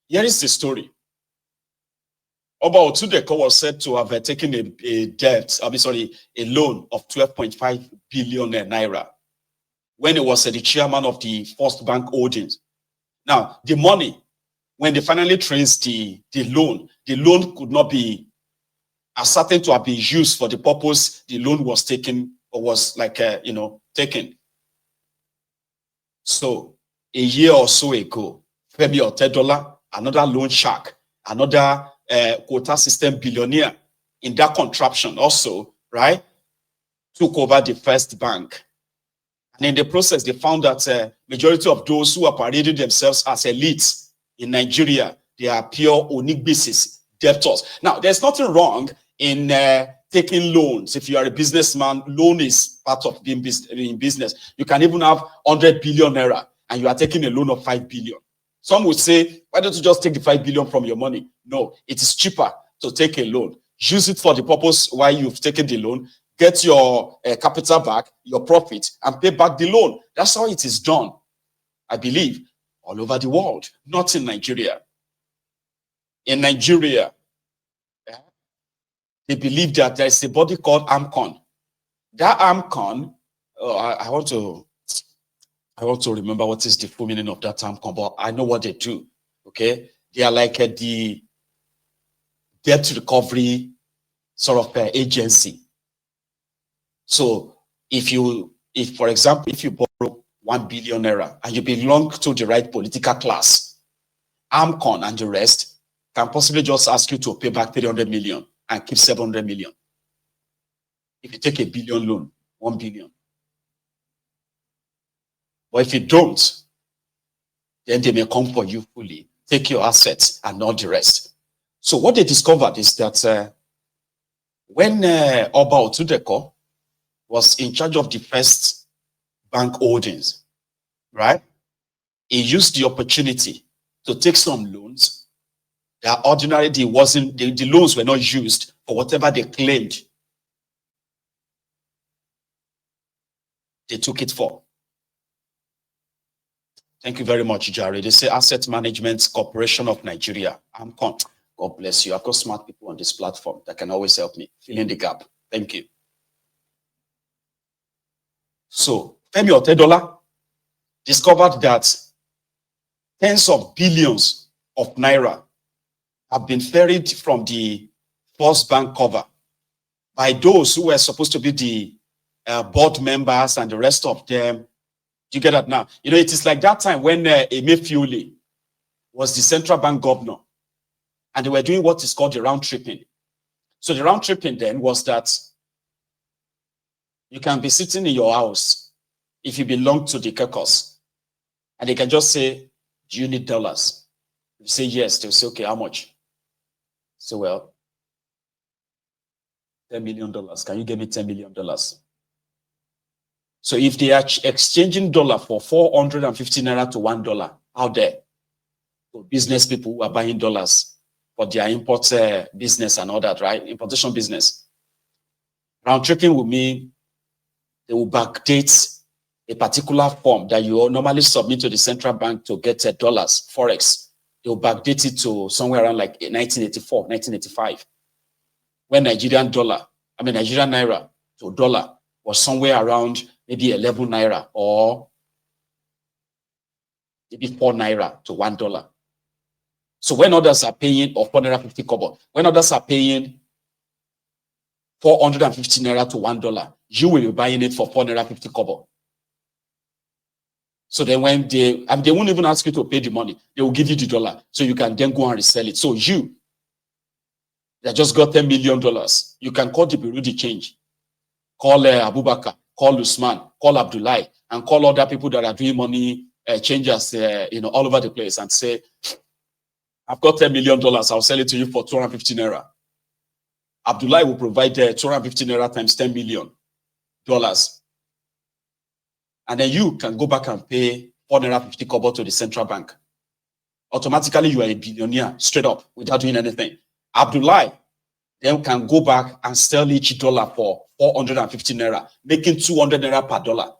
Here is the story. Oba Otudeko was said to have taken a loan of 12.5 billion naira when he was the chairman of the First Bank Holdings. Now, the money, when they finally traced the loan could not be ascertained to have been used for the purpose the loan was taken or was taken. So, a year or so ago, Femi Otedola, another loan shark, another quota system billionaire in that contraption also, right, took over the First Bank. And in the process, they found that majority of those who are parading themselves as elites in Nigeria, they are pure onigbisis, debtors. Now, there's nothing wrong in taking loans. If you are a businessman, loan is part of being in business. You can even have 100 billion naira and you are taking a loan of 5 billion. Some would say, why don't you just take the 5 billion from your money? No, it is cheaper to take a loan. Use it for the purpose why you've taken the loan, get your capital back, your profit, and pay back the loan. That's how it is done, I believe, all over the world, not in Nigeria. In Nigeria, they believe that there is a body called AMCON. That AMCON, I want to remember what is the full meaning of that AMCON, but I know what they do, okay? They are like the debt recovery sort of agency. So if for example, if you borrow 1 billion naira and you belong to the right political class, AMCON and the rest can possibly just ask you to pay back 300 million and keep 700 million. If you take a billion loan, 1 billion. But if you don't, then they may come for you fully, take your assets and not the rest. So what they discovered is that when Oba Otudeko was in charge of the First Bank Holdings, right? He used the opportunity to take some loans that ordinarily the loans were not used for whatever they claimed they took it for. Thank you very much, Jerry. They say Asset Management Corporation of Nigeria, AMCON. God bless you. I've got smart people on this platform that can always help me fill in the gap. Thank you. So, Femi Otedola discovered that tens of billions of naira have been ferried from the First Bank cover by those who were supposed to be the board members and the rest of them. Do you get that now? You know, it is like that time when Emefiele was the central bank governor and they were doing what is called the round tripping. So the round tripping then was that you can be sitting in your house if you belong to the caucus and they can just say, do you need dollars? You say yes, they'll say, okay, how much? So, well, $10 million. Can you give me $10 million? So if they are exchanging dollar for 450 naira to $1 out there, for business people who are buying dollars for their import business and all that, right? Importation business. Round tripping will mean they will backdate a particular form that you normally submit to the central bank to get dollars, Forex. They will backdate it to somewhere around like 1984, 1985. When Nigerian naira to dollar was somewhere around maybe 11 naira or maybe 4 naira to $1. So when others are paying, or 450 kobo, when others are paying 450 naira to $1, you will be buying it for 450 kobo. So then when they won't even ask you to pay the money, they will give you the dollar so you can then go and resell it. So you that just got $10 million, you can call the Bureau de Change, call Abubakar, call Usman, call Abdullahi, and call other people that are doing money changers, all over the place, and say, I've got $10 million, I'll sell it to you for 250 naira. Abdullahi will provide 250 naira times $10 million. And then you can go back and pay 450 kobo to the central bank. Automatically, you are a billionaire straight up without doing anything. Abdullahi then can go back and sell each dollar for 450 naira, making 200 naira per dollar,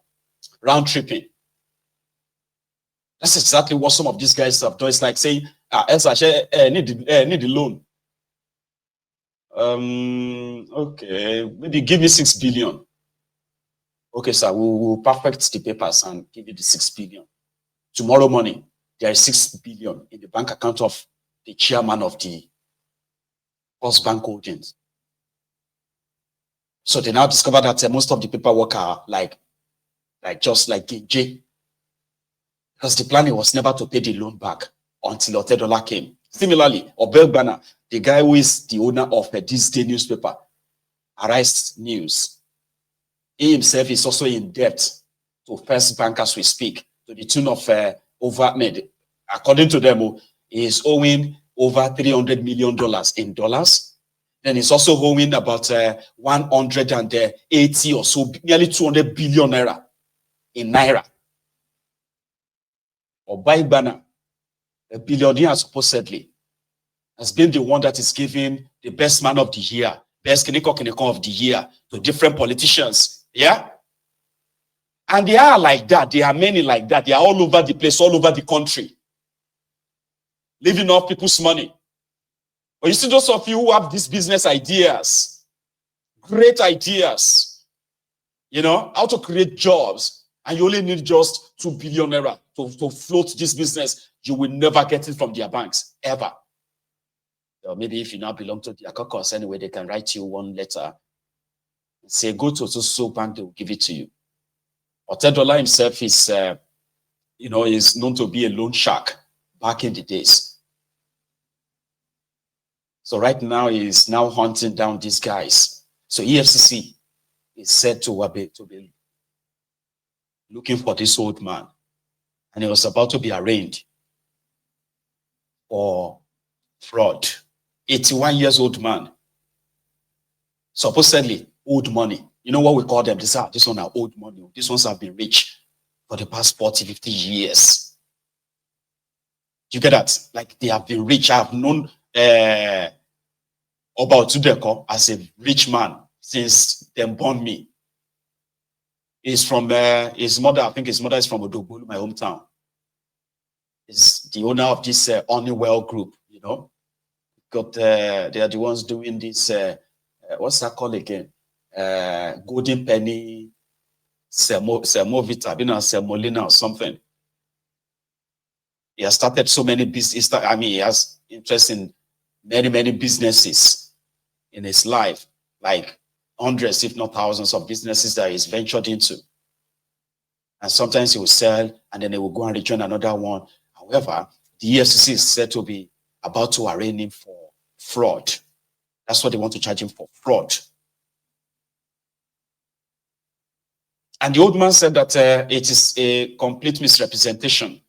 round tripping. That's exactly what some of these guys have done. It's like saying, Else I need the loan. Okay, maybe give me 6 billion. Okay, sir, we'll perfect the papers and give you the 6 billion. Tomorrow morning, there is 6 billion in the bank account of the chairman of the First Bank Holdings. So they now discover that most of the paperwork are like just like J. Because the plan was never to pay the loan back until Otudeko came. Similarly, Obegbana, the guy who is the owner of this day newspaper, Arise News, he himself is also in debt to First Bank as we speak, to the tune of according to them, he is owing over $300 million in dollars. Then he's also owing about 180 or so, nearly 200 billion naira in naira. Obegbana, a billionaire supposedly, has been the one that is giving the best man of the year, best Kineko of the year to different politicians. Yeah? And they are like that. There are many like that. They are all over the place, all over the country, living off people's money. But you see, those of you who have these business ideas, great ideas, you know, how to create jobs, and you only need just 2 billion naira to float this business, you will never get it from their banks, ever. Or maybe if you now belong to the caucus anyway, they can write you one letter and say, go to so bank, they will give it to you. Otudeko himself is, is known to be a loan shark back in the days. So right now, he is now hunting down these guys. So EFCC is said to be looking for this old man. And he was about to be arraigned for fraud. 81 years old man. Supposedly, old money. You know what we call them? This one are old money. These ones have been rich for the past 40, 50 years. Do you get that? Like they have been rich. I have known about Otudeko as a rich man since they born me. He's from his mother. I think his mother is from Odogwu, my hometown. He's the owner of this Honeywell group. You know, they are the ones doing this. What's that called again? Golden Penny, Semovita, Semolina or something. He has started so many business. I mean, he has interest in many businesses in his life, like hundreds, if not thousands of businesses that he's ventured into. And sometimes he will sell and then he will go and rejoin another one. However, the EFCC is said to be about to arraign him for fraud. That's what they want to charge him for, fraud. And the old man said that it is a complete misrepresentation.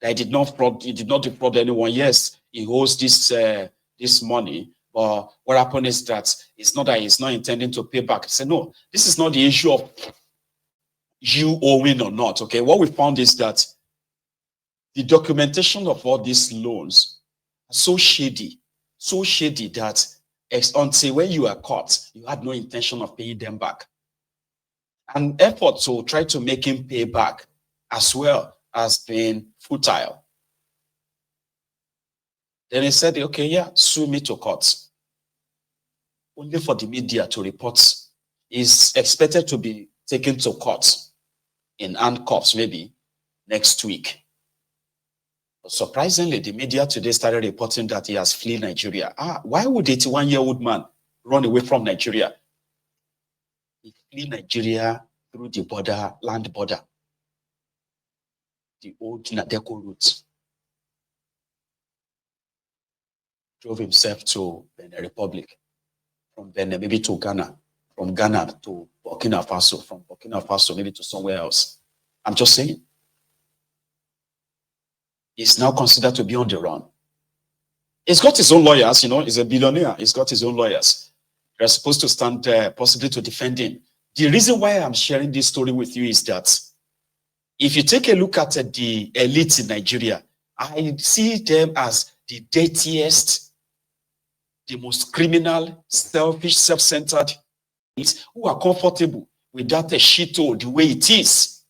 That he did not defraud anyone. Yes, he owes this money, but what happened is that it's not that he's not intending to pay back. He said, no, this is not the issue of you owing or not. Okay, what we found is that the documentation of all these loans are so shady that until when you are caught, you had no intention of paying them back. An effort to try to make him pay back as well has been futile. Then he said, okay, yeah, sue me to court. Only for the media to report. He's expected to be taken to court in handcuffs maybe next week. But surprisingly, the media today started reporting that he has fled Nigeria. Why would 81-year-old man run away from Nigeria? He fled Nigeria through the border, land border. The old Nadeko route. Drove himself to Benin Republic, from Benin maybe to Ghana, from Ghana to Burkina Faso, from Burkina Faso maybe to somewhere else. I'm just saying. He's now considered to be on the run. He's got his own lawyers, you know, he's a billionaire. He's got his own lawyers. They're supposed to stand possibly to defend him. The reason why I'm sharing this story with you is that if you take a look at the elite in Nigeria, I see them as the dirtiest, the most criminal, selfish, self-centered, who are comfortable with that shithole the way it is.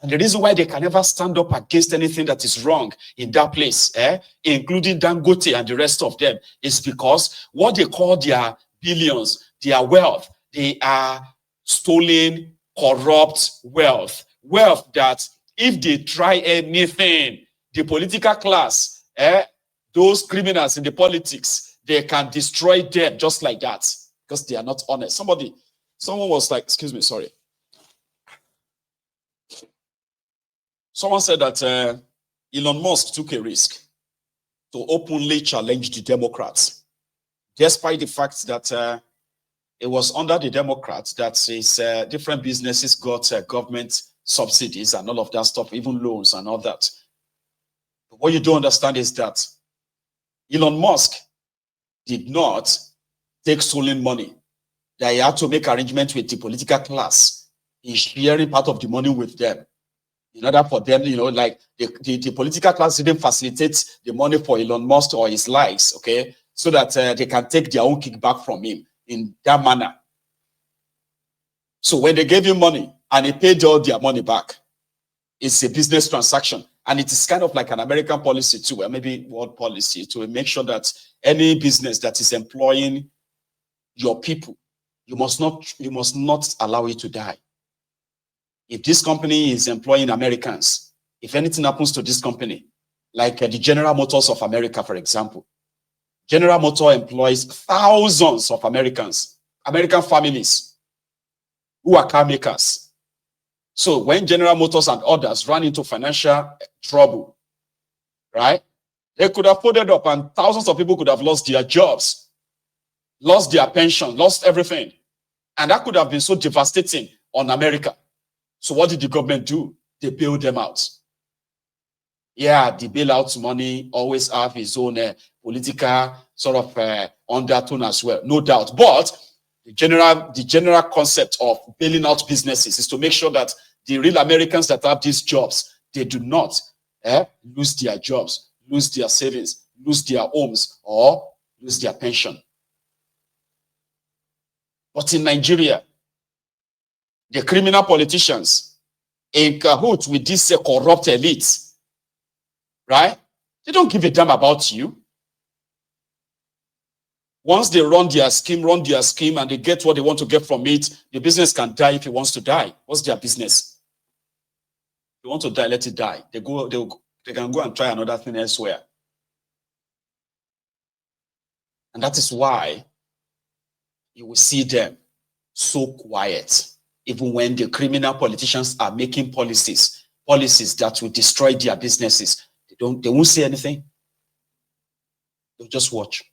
And the reason why they can never stand up against anything that is wrong in that place, including Dangote and the rest of them, is because what they call their billions, their wealth, they are stolen, corrupt wealth. Wealth that if they try anything, the political class, those criminals in the politics, they can destroy them just like that because they are not honest. Someone was like, excuse me, sorry. Someone said that Elon Musk took a risk to openly challenge the Democrats, despite the fact that it was under the Democrats that his different businesses got government subsidies and all of that stuff, even loans and all that. But what you don't understand is that Elon Musk did not take stolen money, that he had to make arrangements with the political class in sharing part of the money with them. In order for them, like the political class didn't facilitate the money for Elon Musk or his likes, okay, so that they can take their own kickback from him in that manner. So when they gave him money and he paid all their money back, it's a business transaction. And it is kind of like an American policy too, or maybe world policy, to make sure that any business that is employing your people, you must not allow it to die. If this company is employing Americans, if anything happens to this company, like the General Motors of America, for example, General Motors employs thousands of Americans, American families who are car makers. So when General Motors and others run into financial trouble, right, they could have folded up and thousands of people could have lost their jobs, lost their pension, lost everything. And that could have been so devastating on America. So what did the government do? They bailed them out. Yeah, the bailout money always have its own political sort of undertone as well, no doubt. But the general concept of bailing out businesses is to make sure that the real Americans that have these jobs, they do not lose their jobs, lose their savings, lose their homes, or lose their pension. But in Nigeria, the criminal politicians in cahoots with this corrupt elites, right? They don't give a damn about you. Once they run their scheme, and they get what they want to get from it, the business can die if it wants to die. What's their business? If you want to die, let it die. They can go and try another thing elsewhere. And that is why you will see them so quiet, even when the criminal politicians are making policies that will destroy their businesses. They won't say anything. They'll just watch.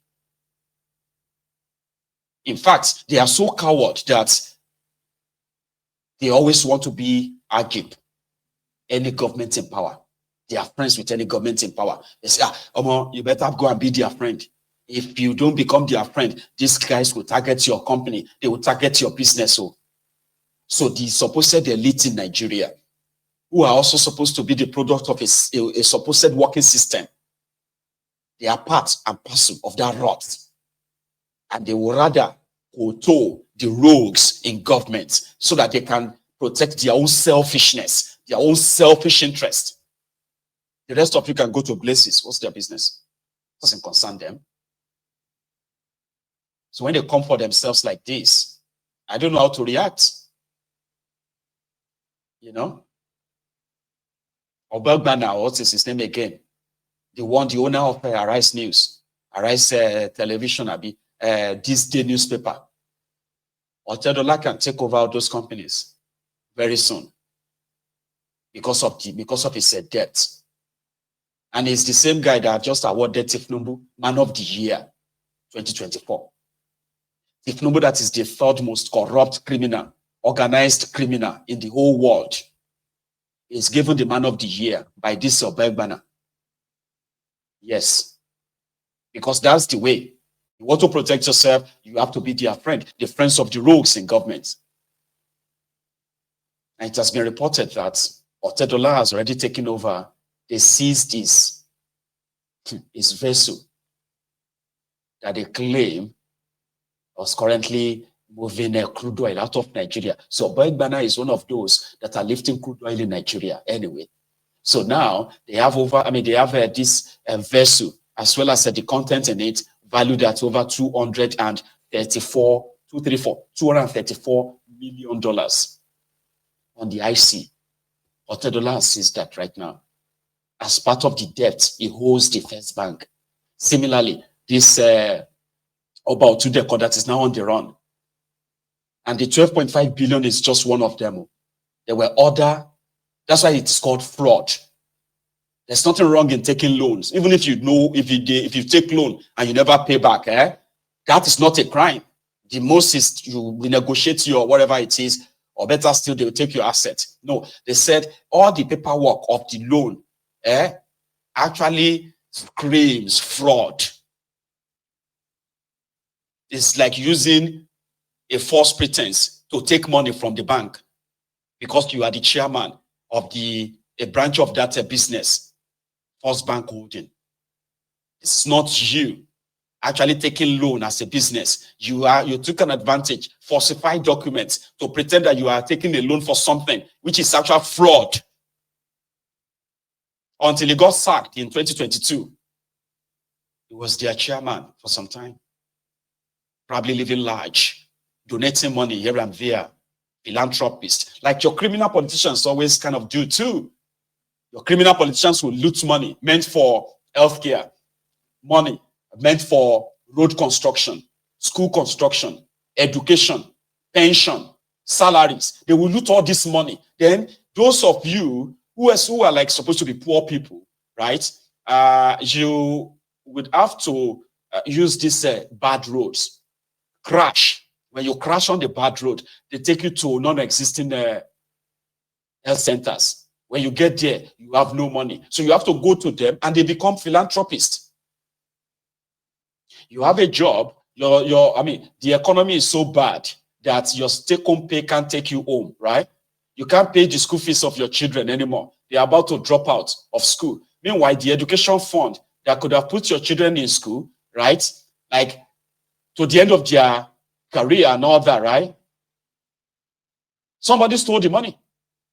In fact, they are so coward that they always want to be agib any government in power. They are friends with any government in power. They say, you better go and be their friend. If you don't become their friend, these guys will target your company. They will target your business. So the supposed elite in Nigeria, who are also supposed to be the product of a supposed working system, they are part and parcel of that rot. And they will rather control the rogues in government so that they can protect their own selfishness, their own selfish interest. The rest of you can go to places. What's their business? Doesn't concern them. So when they come for themselves like this, I don't know how to react. Obagbana, what's his name again? The owner of Arise News, Arise Television, this day newspaper. Otedola can take over those companies very soon because of his debt. And it's the same guy that just awarded Tifnumbu Man of the Year 2024. Tifnumbu, that is the third most corrupt criminal, organized criminal in the whole world, is given the Man of the Year by this Obagbana. Yes, because that's the way. You want to protect yourself, you have to be their friend, the friends of the rogues in government. And it has been reported that Otedola has already taken over. They seized his vessel that they claim was currently moving crude oil out of Nigeria. So Boegbana is one of those that are lifting crude oil in Nigeria anyway. So now they have this vessel as well as the content in it valued at over $234 million on the IC. Otedola sees that right now. As part of the debt, he holds the First Bank. Similarly, this Otudeko that is now on the run. And the 12.5 billion is just one of them. There were other, that's why it is called fraud. There's nothing wrong in taking loans. Even if if you take loan and you never pay back, that is not a crime. The most is you renegotiate your whatever it is, or better still, they will take your asset. No, they said all the paperwork of the loan actually screams fraud. It's like using a false pretense to take money from the bank because you are the chairman of a branch of that business, First Bank Holding. It's not you actually taking loan as a business. You took an advantage, falsified documents to pretend that you are taking a loan for something, which is actual fraud. Until he got sacked in 2022. He was their chairman for some time. Probably living large, donating money here and there, philanthropist, like your criminal politicians always kind of do too. Your criminal politicians will loot money meant for healthcare, money meant for road construction, school construction, education, pension, salaries. They will loot all this money. Then those of you who are like supposed to be poor people, right? You would have to use these bad roads. Crash. When you crash on the bad road, they take you to non-existing health centers. When you get there, you have no money. So you have to go to them and they become philanthropists. You have a job, the economy is so bad that your take-home pay can't take you home, right? You can't pay the school fees of your children anymore. They're about to drop out of school. Meanwhile, the education fund that could have put your children in school, right? Like to the end of their career and all that, right? Somebody stole the money.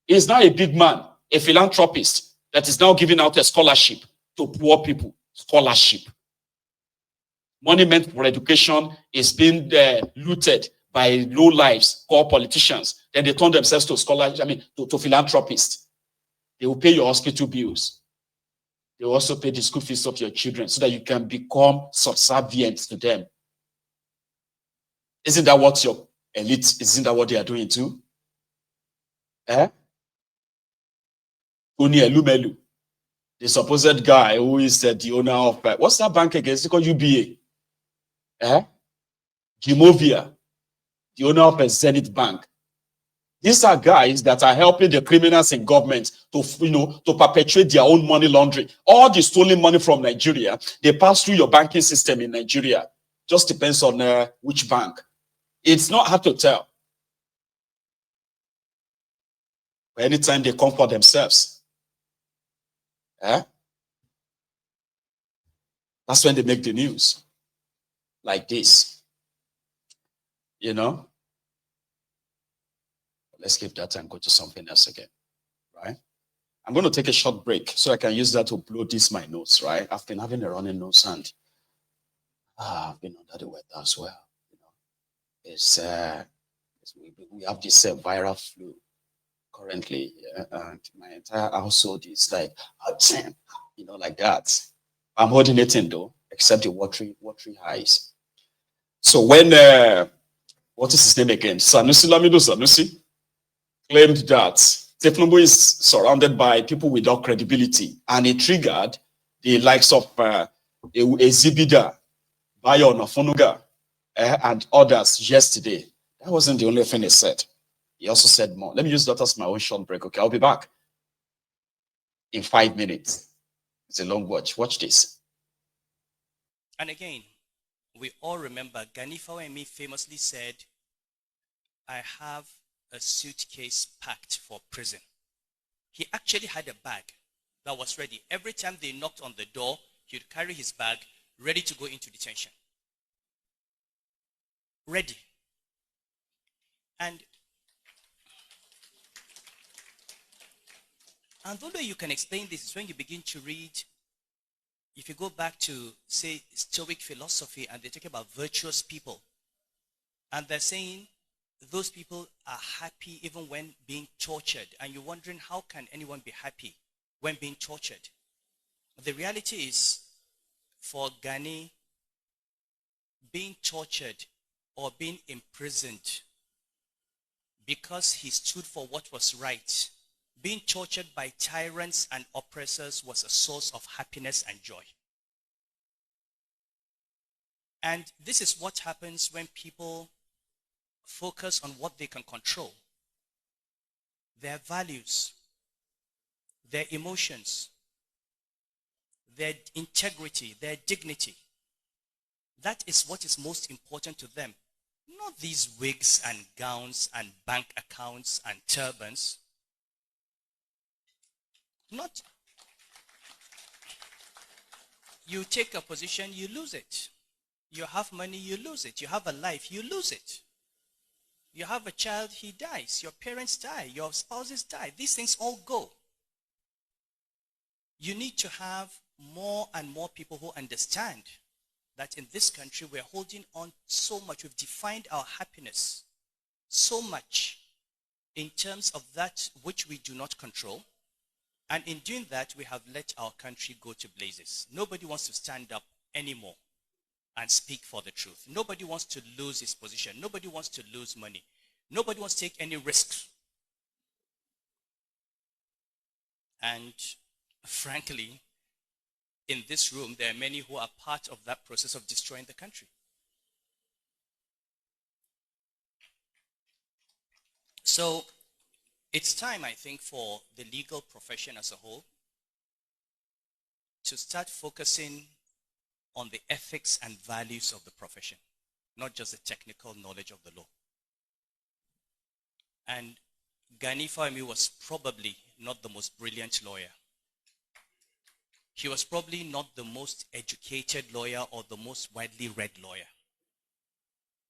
He's now a big man, a philanthropist that is now giving out a scholarship to poor people. Scholarship. Money meant for education is being looted by low lives called politicians. Then they turn themselves to scholars, to philanthropists. They will pay your hospital bills. They will also pay the school fees of your children so that you can become subservient to them. Isn't that what your elite, isn't that what they are doing too? Uni Elumelu, the supposed guy who is the owner of, what's that bank again? It's called UBA. Gimovia, the owner of a Zenith Bank. These are guys that are helping the criminals in government to perpetuate their own money laundering. All the stolen money from Nigeria, they pass through your banking system in Nigeria. Just depends on which bank. It's not hard to tell. But anytime they come for themselves, that's when they make the news. Like this. Let's leave that and go to something else again, right? I'm going to take a short break so I can use that to blow my notes, right? I've been having a running nose and I've been under the weather as well. We have this viral flu currently, and my entire household is like, like that. I'm holding it in though, except the watery eyes. So when, what is his name again? Sanusi Lamido Sanusi claimed that Teknobo is surrounded by people without credibility, and it triggered the likes of Ezibida, Bayo Nafonuga, and others yesterday. That wasn't the only thing he said. He also said more. Let me use that as my own short break. Okay, I'll be back in 5 minutes. It's a long watch. Watch this. And again, we all remember Gani Fawemi famously said, I have a suitcase packed for prison. He actually had a bag that was ready. Every time they knocked on the door, he would carry his bag ready to go into detention. Ready. And the only way you can explain this is when you begin to read, if you go back to, say, Stoic philosophy, and they talk about virtuous people, and they're saying those people are happy even when being tortured, and you're wondering, how can anyone be happy when being tortured? The reality is, for Ghani, being tortured or being imprisoned because he stood for what was right, being tortured by tyrants and oppressors was a source of happiness and joy. And this is what happens when people focus on what they can control. Their values, their emotions, their integrity, their dignity. That is what is most important to them. Not these wigs and gowns and bank accounts and turbans. Not, you take a position, you lose it. You have money, you lose it. You have a life, you lose it. You have a child, he dies. Your parents die. Your spouses die. These things all go. You need to have more and more people who understand that in this country we're holding on so much. We've defined our happiness so much in terms of that which we do not control. And in doing that, we have let our country go to blazes. Nobody wants to stand up anymore and speak for the truth. Nobody wants to lose his position. Nobody wants to lose money. Nobody wants to take any risks. And frankly, in this room, there are many who are part of that process of destroying the country. So it's time, I think, for the legal profession as a whole to start focusing on the ethics and values of the profession, not just the technical knowledge of the law. And Gani Fahmi was probably not the most brilliant lawyer. He was probably not the most educated lawyer or the most widely read lawyer.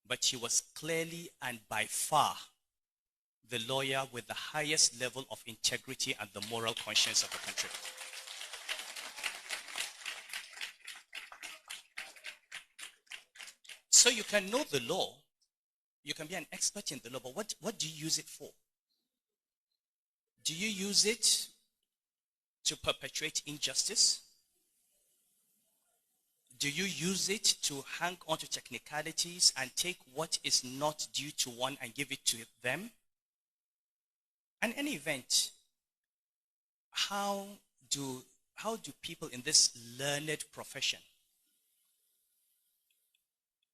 But he was clearly and by far the lawyer with the highest level of integrity and the moral conscience of the country. So you can know the law, you can be an expert in the law, but what do you use it for? Do you use it to perpetuate injustice? Do you use it to hang on to technicalities and take what is not due to one and give it to them? In any event, how do people in this learned profession,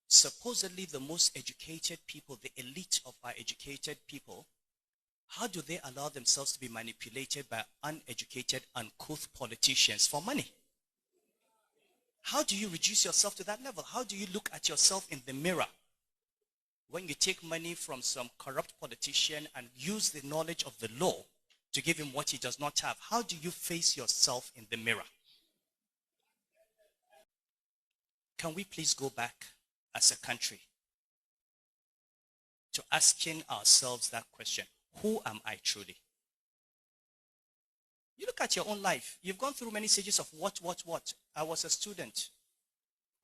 supposedly the most educated people, the elite of our educated people, how do they allow themselves to be manipulated by uneducated, uncouth politicians for money? How do you reduce yourself to that level? How do you look at yourself in the mirror when you take money from some corrupt politician and use the knowledge of the law to give him what he does not have? How do you face yourself in the mirror? Can we please go back as a country to asking ourselves that question? Who am I truly? You look at your own life. You've gone through many stages of what. I was a student.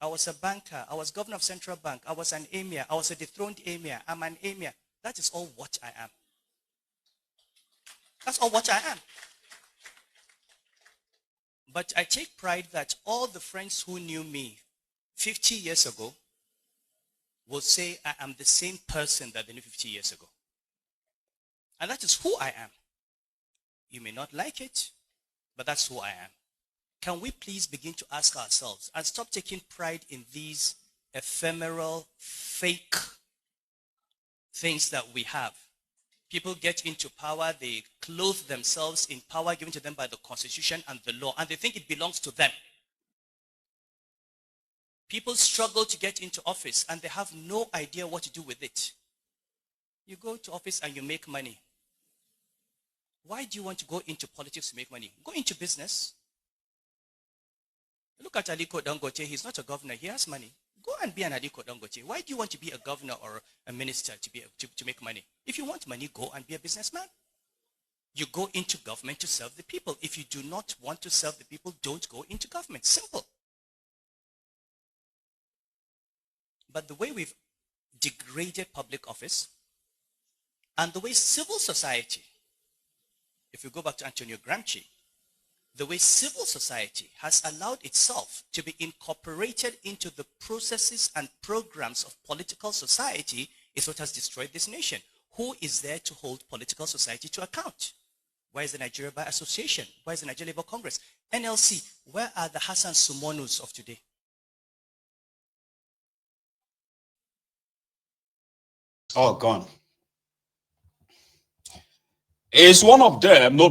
I was a banker. I was governor of Central Bank. I was an emir. I was a dethroned emir. I'm an emir. That is all what I am. That's all what I am. But I take pride that all the friends who knew me 50 years ago will say I am the same person that they knew 50 years ago. And that is who I am. You may not like it, but that's who I am. Can we please begin to ask ourselves and stop taking pride in these ephemeral, fake things that we have? People get into power, they clothe themselves in power given to them by the Constitution and the law, and they think it belongs to them. People struggle to get into office, and they have no idea what to do with it. You go to office and you make money. Why do you want to go into politics to make money? Go into business. Look at Aliko Dangote. He's not a governor. He has money. Go and be an Aliko Dangote. Why do you want to be a governor or a minister to make money? If you want money, go and be a businessman. You go into government to serve the people. If you do not want to serve the people, don't go into government. Simple. But the way we've degraded public office and the way civil society, if you go back to Antonio Gramsci, the way civil society has allowed itself to be incorporated into the processes and programs of political society is what has destroyed this nation. Who is there to hold political society to account? Where is the Nigeria Bar Association? Where is the Nigeria Labour Congress? NLC, where are the Hassan Sumonus of today? All gone. Is one of them not